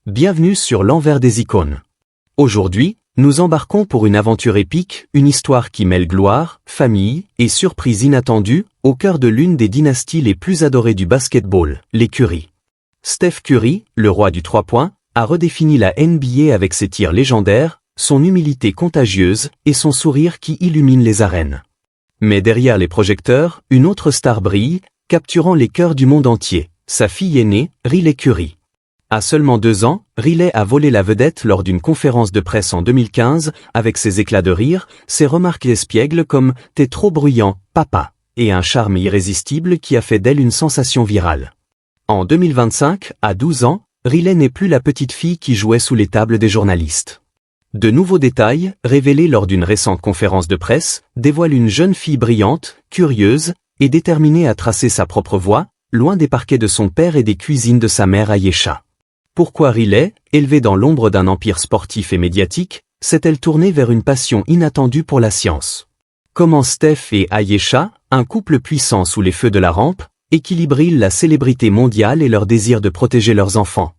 Bienvenue sur l'envers des icônes. Aujourd'hui, nous embarquons pour une aventure épique, une histoire qui mêle gloire, famille et surprise inattendue, au cœur de l'une des dynasties les plus adorées du basketball, les Curry. Steph Curry, le roi du 3-points, a redéfini la NBA avec ses tirs légendaires, son humilité contagieuse et son sourire qui illumine les arènes. Mais derrière les projecteurs, une autre star brille, capturant les cœurs du monde entier, sa fille aînée, Riley Curry. À seulement 2 ans, Riley a volé la vedette lors d'une conférence de presse en 2015, avec ses éclats de rire, ses remarques espiègles comme « T'es trop bruyant, papa » et un charme irrésistible qui a fait d'elle une sensation virale. En 2025, à 12 ans, Riley n'est plus la petite fille qui jouait sous les tables des journalistes. De nouveaux détails, révélés lors d'une récente conférence de presse, dévoilent une jeune fille brillante, curieuse, et déterminée à tracer sa propre voie, loin des parquets de son père et des cuisines de sa mère Ayesha. Pourquoi Riley, élevée dans l'ombre d'un empire sportif et médiatique, s'est-elle tournée vers une passion inattendue pour la science? Comment Steph et Ayesha, un couple puissant sous les feux de la rampe, équilibrent-ils la célébrité mondiale et leur désir de protéger leurs enfants?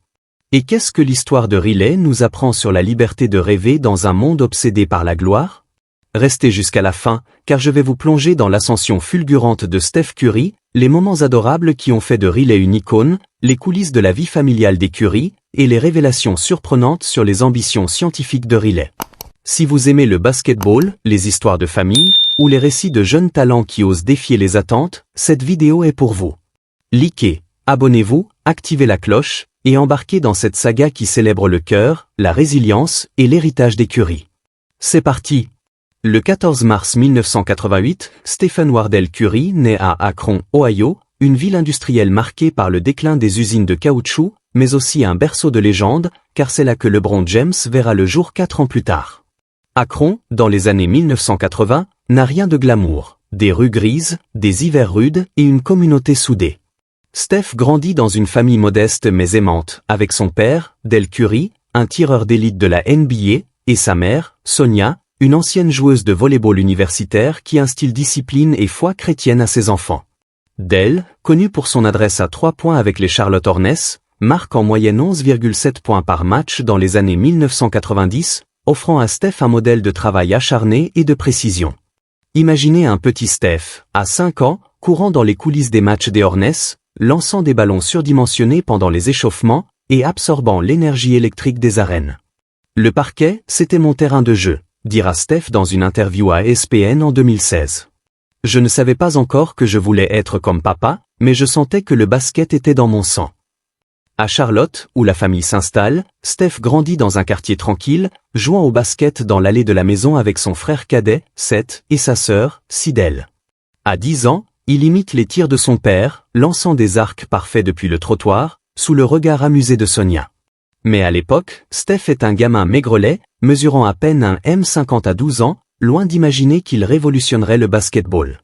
Et qu'est-ce que l'histoire de Riley nous apprend sur la liberté de rêver dans un monde obsédé par la gloire? Restez jusqu'à la fin, car je vais vous plonger dans l'ascension fulgurante de Steph Curry, les moments adorables qui ont fait de Riley une icône, les coulisses de la vie familiale des Curry, et les révélations surprenantes sur les ambitions scientifiques de Riley. Si vous aimez le basketball, les histoires de famille, ou les récits de jeunes talents qui osent défier les attentes, cette vidéo est pour vous. Likez, abonnez-vous, activez la cloche, et embarquez dans cette saga qui célèbre le cœur, la résilience et l'héritage des Curry. C'est parti! Le 14 mars 1988, Stephen Wardell Curry naît à Akron, Ohio, une ville industrielle marquée par le déclin des usines de caoutchouc, mais aussi un berceau de légende, car c'est là que LeBron James verra le jour 4 ans plus tard. Akron, dans les années 1980, n'a rien de glamour, des rues grises, des hivers rudes et une communauté soudée. Steph grandit dans une famille modeste mais aimante, avec son père, Del Curry, un tireur d'élite de la NBA, et sa mère, Sonia, une ancienne joueuse de volley-ball universitaire qui instille discipline et foi chrétienne à ses enfants. Del, connu pour son adresse à 3 points avec les Charlotte Hornets, marque en moyenne 11,7 points par match dans les années 1990, offrant à Steph un modèle de travail acharné et de précision. Imaginez un petit Steph, à 5 ans, courant dans les coulisses des matchs des Hornets, lançant des ballons surdimensionnés pendant les échauffements et absorbant l'énergie électrique des arènes. Le parquet, c'était mon terrain de jeu, dira Steph dans une interview à ESPN en 2016. Je ne savais pas encore que je voulais être comme papa, mais je sentais que le basket était dans mon sang. À Charlotte, où la famille s'installe, Steph grandit dans un quartier tranquille, jouant au basket dans l'allée de la maison avec son frère cadet, Seth, et sa sœur, Sydel. À 10 ans, il imite les tirs de son père, lançant des arcs parfaits depuis le trottoir, sous le regard amusé de Sonia. Mais à l'époque, Steph est un gamin maigrelet, mesurant à peine un m50 à 12 ans, loin d'imaginer qu'il révolutionnerait le basketball.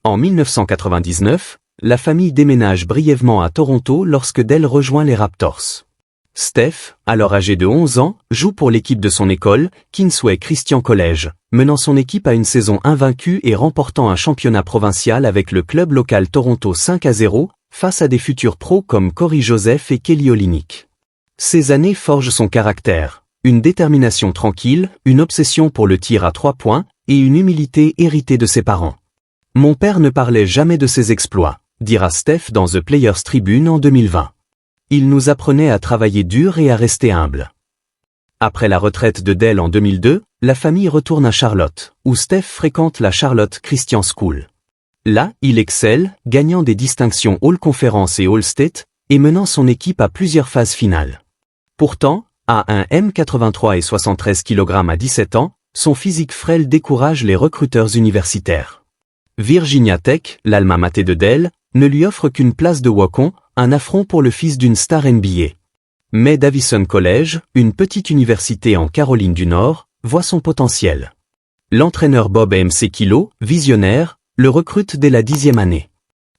En 1999, la famille déménage brièvement à Toronto lorsque Del rejoint les Raptors. Steph, alors âgé de 11 ans, joue pour l'équipe de son école, Kingsway Christian College, menant son équipe à une saison invaincue et remportant un championnat provincial avec le club local Toronto 5-0, face à des futurs pros comme Corey Joseph et Kelly Olynyk. Ces années forgent son caractère, une détermination tranquille, une obsession pour le tir à 3 points, et une humilité héritée de ses parents. Mon père ne parlait jamais de ses exploits, dira Steph dans The Players Tribune en 2020. Il nous apprenait à travailler dur et à rester humble. Après la retraite de Del en 2002, la famille retourne à Charlotte, où Steph fréquente la Charlotte Christian School. Là, il excelle, gagnant des distinctions All-Conference et All-State, et menant son équipe à plusieurs phases finales. Pourtant, à un m83 et 73 kg à 17 ans, son physique frêle décourage les recruteurs universitaires. Virginia Tech, l'alma mater de Del, ne lui offre qu'une place de walk-on, un affront pour le fils d'une star NBA. Mais Davison College, une petite université en Caroline du Nord, voit son potentiel. L'entraîneur Bob Msekilo, visionnaire, le recrute dès la 10e année.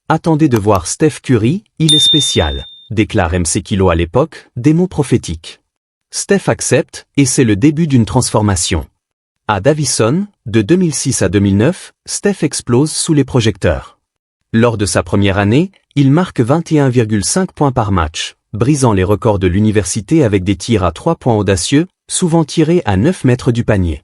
Attendez de voir Steph Curry, il est spécial, déclare Msekilo à l'époque, des mots prophétiques. Steph accepte, et c'est le début d'une transformation. À Davison, de 2006 à 2009, Steph explose sous les projecteurs. Lors de sa première année, il marque 21,5 points par match, brisant les records de l'université avec des tirs à 3 points audacieux, souvent tirés à 9 mètres du panier.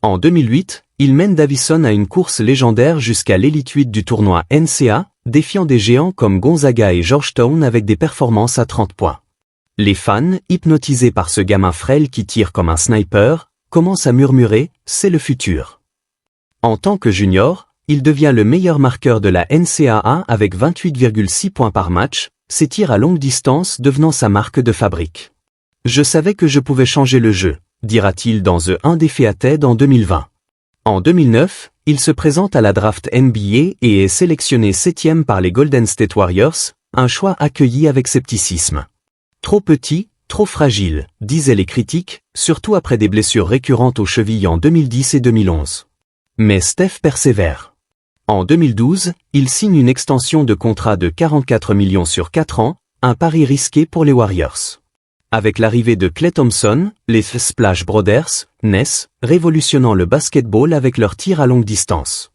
En 2008, il mène Davison à une course légendaire jusqu'à l'élite 8 du tournoi NCAA, défiant des géants comme Gonzaga et Georgetown avec des performances à 30 points. Les fans, hypnotisés par ce gamin frêle qui tire comme un sniper, commencent à murmurer « c'est le futur ». En tant que junior, il devient le meilleur marqueur de la NCAA avec 28,6 points par match, ses tirs à longue distance devenant sa marque de fabrique. « Je savais que je pouvais changer le jeu », dira-t-il dans The Undefeated en 2020. En 2009, il se présente à la draft NBA et est sélectionné 7e par les Golden State Warriors, un choix accueilli avec scepticisme. Trop petit, trop fragile, disaient les critiques, surtout après des blessures récurrentes aux chevilles en 2010 et 2011. Mais Steph persévère. En 2012, il signe une extension de contrat de 44 millions sur 4 ans, un pari risqué pour les Warriors. Avec l'arrivée de Klay Thompson, les Splash Brothers naissent, révolutionnant le basketball avec leurs tirs à longue distance.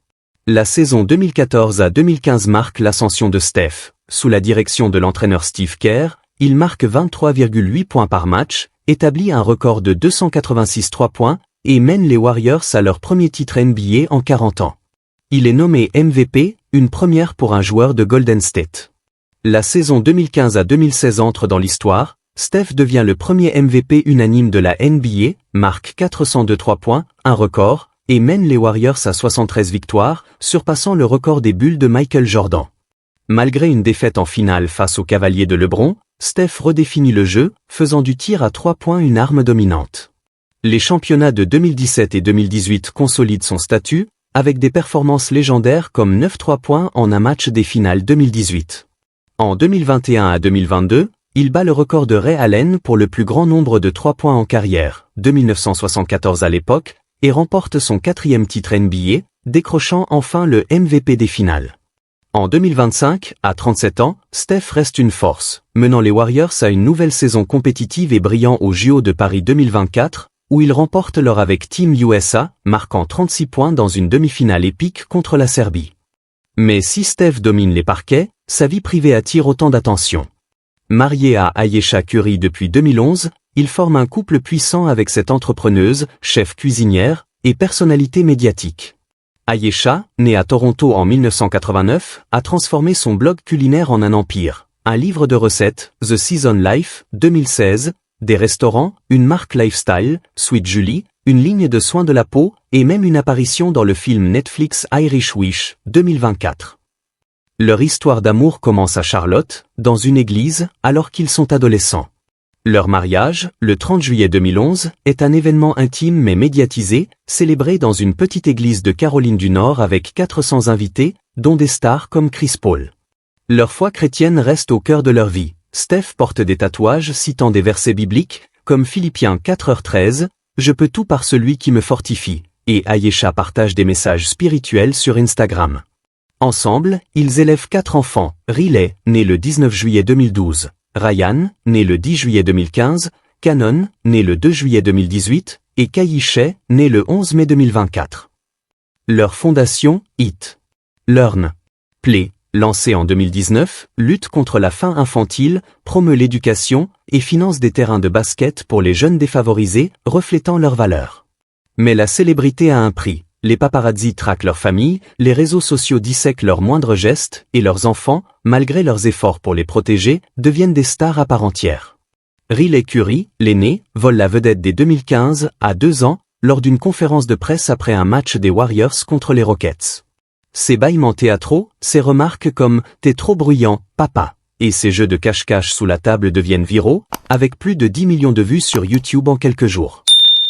La saison 2014 à 2015 marque l'ascension de Steph. Sous la direction de l'entraîneur Steve Kerr, il marque 23,8 points par match, établit un record de 286 3 points, et mène les Warriors à leur premier titre NBA en 40 ans. Il est nommé MVP, une première pour un joueur de Golden State. La saison 2015 à 2016 entre dans l'histoire, Steph devient le premier MVP unanime de la NBA, marque 402 points, un record, et mène les Warriors à 73 victoires, surpassant le record des Bulls de Michael Jordan. Malgré une défaite en finale face aux Cavaliers de LeBron, Steph redéfinit le jeu, faisant du tir à 3 points une arme dominante. Les championnats de 2017 et 2018 consolident son statut, avec des performances légendaires comme 9 3 points en un match des finales 2018. En 2021 à 2022, il bat le record de Ray Allen pour le plus grand nombre de 3 points en carrière, de 1974 à l'époque, et remporte son 4e titre NBA, décrochant enfin le MVP des finales. En 2025, à 37 ans, Steph reste une force, menant les Warriors à une nouvelle saison compétitive et brillant aux JO de Paris 2024, où ils remportent l'or avec Team USA, marquant 36 points dans une demi-finale épique contre la Serbie. Mais si Steph domine les parquets, sa vie privée attire autant d'attention. Marié à Ayesha Curry depuis 2011, il forme un couple puissant avec cette entrepreneuse, chef cuisinière, et personnalité médiatique. Ayesha, née à Toronto en 1989, a transformé son blog culinaire en un empire. Un livre de recettes, The Season Life, 2016, des restaurants, une marque lifestyle, Sweet Julie, une ligne de soins de la peau, et même une apparition dans le film Netflix Irish Wish, 2024. Leur histoire d'amour commence à Charlotte, dans une église, alors qu'ils sont adolescents. Leur mariage, le 30 juillet 2011, est un événement intime mais médiatisé, célébré dans une petite église de Caroline du Nord avec 400 invités, dont des stars comme Chris Paul. Leur foi chrétienne reste au cœur de leur vie. Steph porte des tatouages citant des versets bibliques, comme Philippiens 4h13, « Je peux tout par celui qui me fortifie », et Ayesha partage des messages spirituels sur Instagram. Ensemble, ils élèvent 4 enfants, Riley, né le 19 juillet 2012, Ryan, né le 10 juillet 2015, Cannon, né le 2 juillet 2018, et Kai Shea, né le 11 mai 2024. Leur fondation, Eat, Learn, Play, lancée en 2019, lutte contre la faim infantile, promeut l'éducation et finance des terrains de basket pour les jeunes défavorisés, reflétant leurs valeurs. Mais la célébrité a un prix. Les paparazzi traquent leurs familles, les réseaux sociaux dissèquent leurs moindres gestes, et leurs enfants, malgré leurs efforts pour les protéger, deviennent des stars à part entière. Riley Curry, l'aîné, vole la vedette dès 2015, à 2 ans, lors d'une conférence de presse après un match des Warriors contre les Rockets. Ses bâillements théâtraux, ses remarques comme « T'es trop bruyant, papa », et ses jeux de cache-cache sous la table deviennent viraux, avec plus de 10 millions de vues sur YouTube en quelques jours.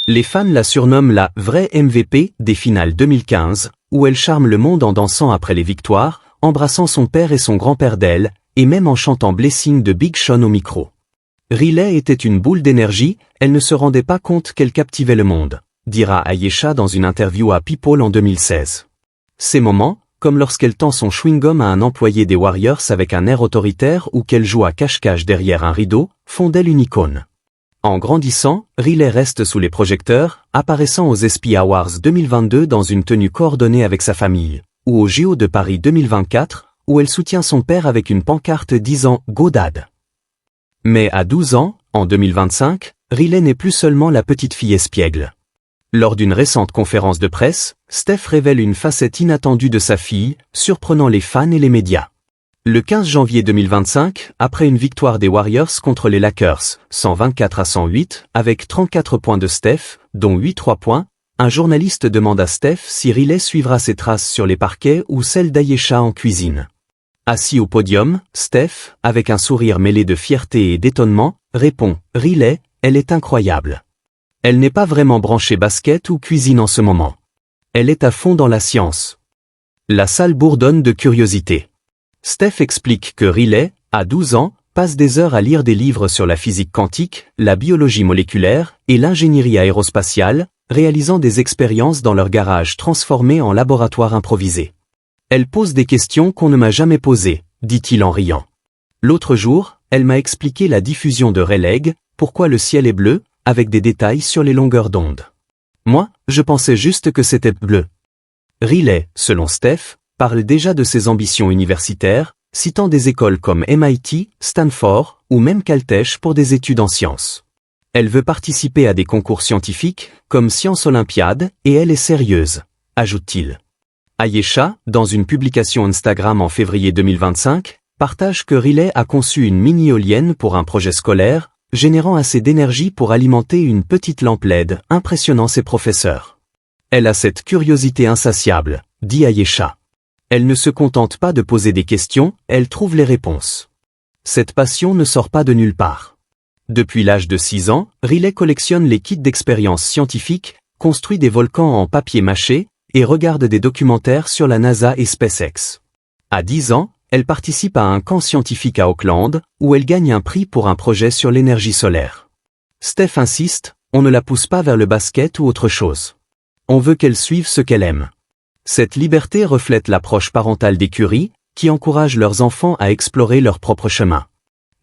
Les fans la surnomment la « vraie MVP » des finales 2015, où elle charme le monde en dansant après les victoires, embrassant son père et son grand-père d'elle, et même en chantant Blessing de Big Sean au micro. Riley était une boule d'énergie, elle ne se rendait pas compte qu'elle captivait le monde, dira Ayesha dans une interview à People en 2016. Ces moments, comme lorsqu'elle tend son chewing-gum à un employé des Warriors avec un air autoritaire ou qu'elle joue à cache-cache derrière un rideau, font d'elle une icône. En grandissant, Riley reste sous les projecteurs, apparaissant aux ESPY Awards 2022 dans une tenue coordonnée avec sa famille, ou aux JO de Paris 2024, où elle soutient son père avec une pancarte disant « Go Dad ». Mais à 12 ans, en 2025, Riley n'est plus seulement la petite fille espiègle. Lors d'une récente conférence de presse, Steph révèle une facette inattendue de sa fille, surprenant les fans et les médias. Le 15 janvier 2025, après une victoire des Warriors contre les Lakers, 124-108, avec 34 points de Steph, dont 8 3-points, un journaliste demande à Steph si Riley suivra ses traces sur les parquets ou celles d'Ayesha en cuisine. Assis au podium, Steph, avec un sourire mêlé de fierté et d'étonnement, répond « Riley, elle est incroyable. Elle n'est pas vraiment branchée basket ou cuisine en ce moment. Elle est à fond dans la science. » La salle bourdonne de curiosité. Steph explique que Riley, à 12 ans, passe des heures à lire des livres sur la physique quantique, la biologie moléculaire et l'ingénierie aérospatiale, réalisant des expériences dans leur garage transformé en laboratoire improvisé. Elle pose des questions qu'on ne m'a jamais posées, dit-il en riant. L'autre jour, elle m'a expliqué la diffusion de Rayleigh, pourquoi le ciel est bleu, avec des détails sur les longueurs d'onde. Moi, je pensais juste que c'était bleu. Riley, selon Steph, parle déjà de ses ambitions universitaires, citant des écoles comme MIT, Stanford ou même Caltech pour des études en sciences. Elle veut participer à des concours scientifiques, comme Science Olympiade, et elle est sérieuse, ajoute-t-il. Ayesha, dans une publication Instagram en février 2025, partage que Riley a conçu une mini-éolienne pour un projet scolaire, générant assez d'énergie pour alimenter une petite lampe LED, impressionnant ses professeurs. Elle a cette curiosité insatiable, dit Ayesha. Elle ne se contente pas de poser des questions, elle trouve les réponses. Cette passion ne sort pas de nulle part. Depuis l'âge de 6 ans, Riley collectionne les kits d'expériences scientifiques, construit des volcans en papier mâché, et regarde des documentaires sur la NASA et SpaceX. À 10 ans, elle participe à un camp scientifique à Auckland, où elle gagne un prix pour un projet sur l'énergie solaire. Steph insiste, on ne la pousse pas vers le basket ou autre chose. On veut qu'elle suive ce qu'elle aime. Cette liberté reflète l'approche parentale des Curie, qui encourage leurs enfants à explorer leur propre chemin.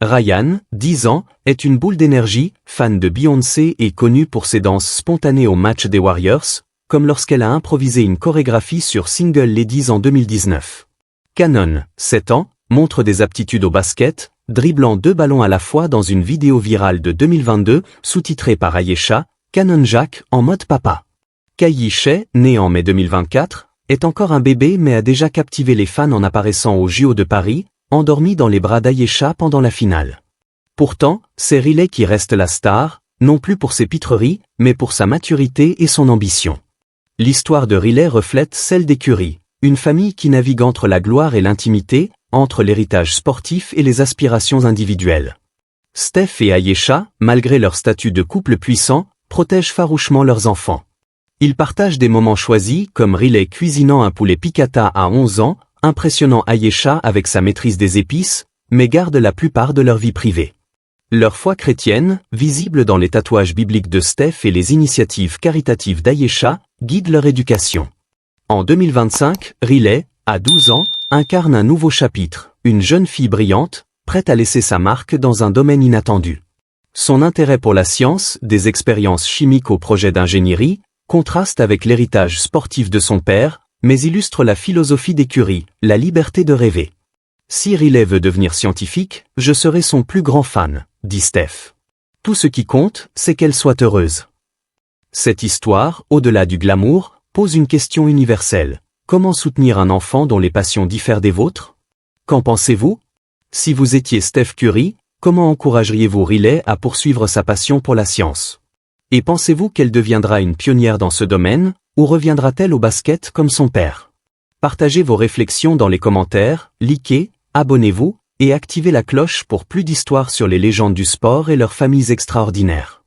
Ryan, 10 ans, est une boule d'énergie, fan de Beyoncé et connue pour ses danses spontanées au match des Warriors, comme lorsqu'elle a improvisé une chorégraphie sur Single Ladies en 2019. Cannon, 7 ans, montre des aptitudes au basket, dribblant 2 ballons à la fois dans une vidéo virale de 2022, sous-titrée par Ayesha, Cannon Jack en mode papa. Kai Shea, né en mai 2024, est encore un bébé mais a déjà captivé les fans en apparaissant aux JO de Paris, endormi dans les bras d'Ayesha pendant la finale. Pourtant, c'est Riley qui reste la star, non plus pour ses pitreries, mais pour sa maturité et son ambition. L'histoire de Riley reflète celle des Curie, une famille qui navigue entre la gloire et l'intimité, entre l'héritage sportif et les aspirations individuelles. Steph et Ayesha, malgré leur statut de couple puissant, protègent farouchement leurs enfants. Ils partagent des moments choisis comme Riley cuisinant un poulet piccata à 11 ans, impressionnant Ayesha avec sa maîtrise des épices, mais gardent la plupart de leur vie privée. Leur foi chrétienne, visible dans les tatouages bibliques de Steph et les initiatives caritatives d'Ayesha, guide leur éducation. En 2025, Riley, à 12 ans, incarne un nouveau chapitre, une jeune fille brillante, prête à laisser sa marque dans un domaine inattendu. Son intérêt pour la science, des expériences chimiques aux projets d'ingénierie, contraste avec l'héritage sportif de son père, mais illustre la philosophie des Curie, la liberté de rêver. Si Riley veut devenir scientifique, je serai son plus grand fan, dit Steph. Tout ce qui compte, c'est qu'elle soit heureuse. Cette histoire, au-delà du glamour, pose une question universelle. Comment soutenir un enfant dont les passions diffèrent des vôtres? Qu'en pensez-vous? Si vous étiez Steph Curry, comment encourageriez-vous Riley à poursuivre sa passion pour la science? Et pensez-vous qu'elle deviendra une pionnière dans ce domaine, ou reviendra-t-elle au basket comme son père? Partagez vos réflexions dans les commentaires, likez, abonnez-vous, et activez la cloche pour plus d'histoires sur les légendes du sport et leurs familles extraordinaires.